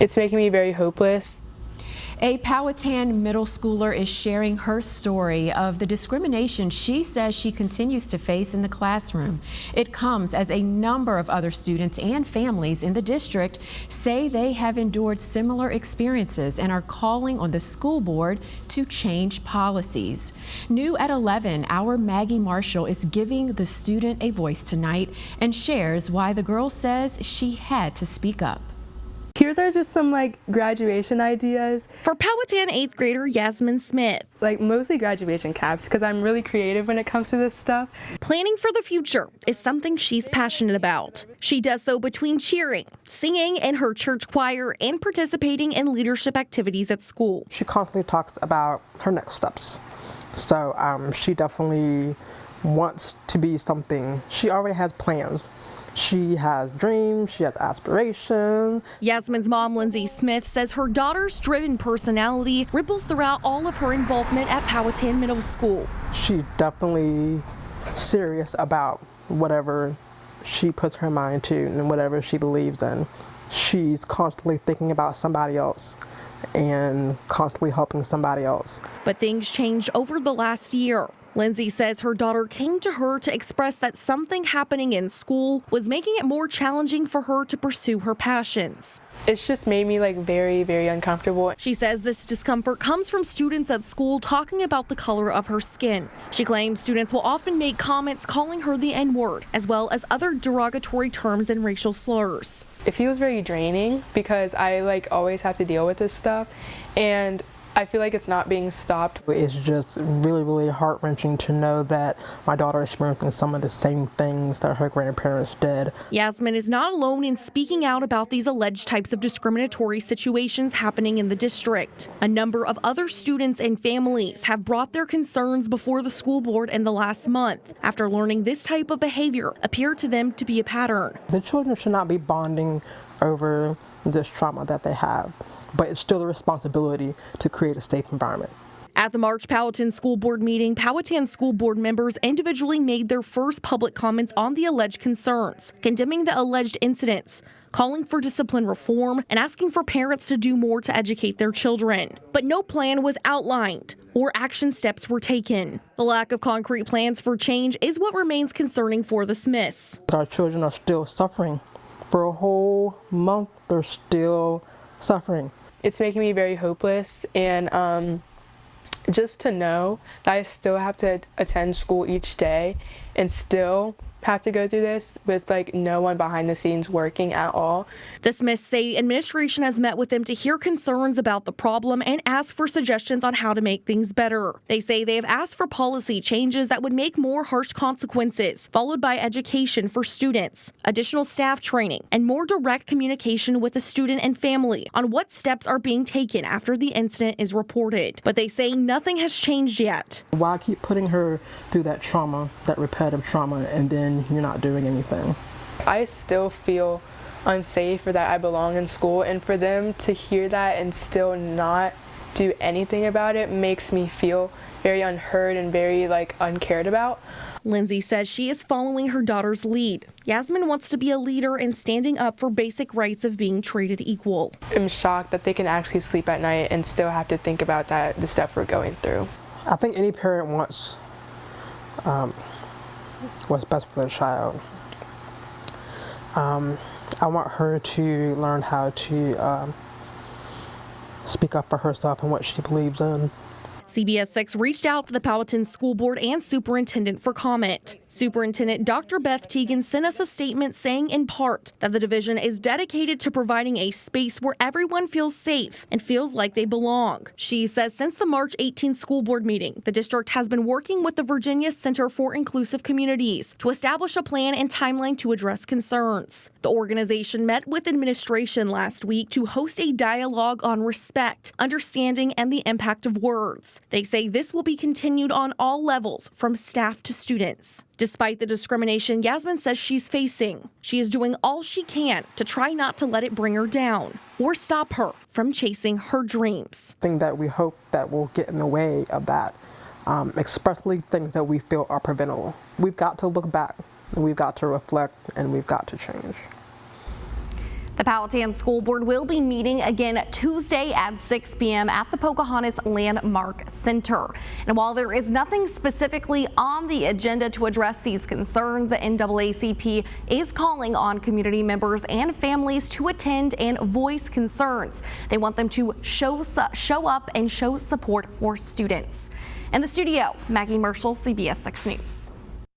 It's making me very hopeless. A Powhatan middle schooler is sharing her story of the discrimination she says she continues to face in the classroom. It comes as a number of other students and families in the district say they have endured similar experiences and are calling on the school board to change policies. New at 11, our Maggie Marshall is giving the student a voice tonight and shares why the girl says she had to speak up. Here's are just some graduation ideas. For Powhatan 8th grader Yasmin Smith. Mostly graduation caps because I'm really creative when it comes to this stuff. Planning for the future is something she's passionate about. She does so between cheering, singing in her church choir, and participating in leadership activities at school. She constantly talks about her next steps. So she definitely wants to be something. She already has plans. She has dreams, she has aspirations. Yasmin's mom, Lindsay Smith, says her daughter's driven personality ripples throughout all of her involvement at Powhatan Middle School. She's definitely serious about whatever she puts her mind to and whatever she believes in. She's constantly thinking about somebody else and constantly helping somebody else. But things changed over the last year. Lindsay says her daughter came to her to express that something happening in school was making it more challenging for her to pursue her passions. It's just made me very, very uncomfortable. She says this discomfort comes from students at school talking about the color of her skin. She claims students will often make comments calling her the N-word, as well as other derogatory terms and racial slurs. It feels very draining because I always have to deal with this stuff, and I feel like it's not being stopped. It's just really, really heart-wrenching to know that my daughter is experiencing some of the same things that her grandparents did. Yasmin is not alone in speaking out about these alleged types of discriminatory situations happening in the district. A number of other students and families have brought their concerns before the school board in the last month after learning this type of behavior appeared to them to be a pattern. The children should not be bonding over this trauma that they have, but it's still the responsibility to create a safe environment. At the March Powhatan School Board meeting, Powhatan School Board members individually made their first public comments on the alleged concerns, condemning the alleged incidents, calling for discipline reform, and asking for parents to do more to educate their children. But no plan was outlined or action steps were taken. The lack of concrete plans for change is what remains concerning for the Smiths. Our children are still suffering. For a whole month, they're still suffering. It's making me very hopeless, and just to know that I still have to attend school each day and still have to go through this with no one behind the scenes working at all. The Smiths say administration has met with them to hear concerns about the problem and ask for suggestions on how to make things better. They say they have asked for policy changes that would make more harsh consequences, followed by education for students, additional staff training, and more direct communication with the student and family on what steps are being taken after the incident is reported. But they say nothing has changed yet. Why keep putting her through that trauma, that repetitive trauma, and then you're not doing anything? I still feel unsafe or that I belong in school, and for them to hear that and still not do anything about it makes me feel very unheard and very uncared about. Lindsay says she is following her daughter's lead. Yasmin wants to be a leader and standing up for basic rights of being treated equal. I'm shocked that they can actually sleep at night and still have to think about the stuff we're going through. I think any parent wants what's best for their child. I want her to learn how to speak up for herself and what she believes in. CBS 6 reached out to the Powhatan School Board and Superintendent for comment. Superintendent Dr. Beth Teagan sent us a statement saying in part that the division is dedicated to providing a space where everyone feels safe and feels like they belong. She says since the March 18 school board meeting, the district has been working with the Virginia Center for Inclusive Communities to establish a plan and timeline to address concerns. The organization met with administration last week to host a dialogue on respect, understanding, and the impact of words. They say this will be continued on all levels, from staff to students. Despite the discrimination Yasmin says she's facing, she is doing all she can to try not to let it bring her down or stop her from chasing her dreams. Thing that we hope that will get in the way of that, especially things that we feel are preventable. We've got to look back, we've got to reflect, and we've got to change. The Powhatan School Board will be meeting again Tuesday at 6 p.m. at the Pocahontas Landmark Center. And while there is nothing specifically on the agenda to address these concerns, the NAACP is calling on community members and families to attend and voice concerns. They want them to show up and show support for students. In the studio, Maggie Marshall, CBS 6 News.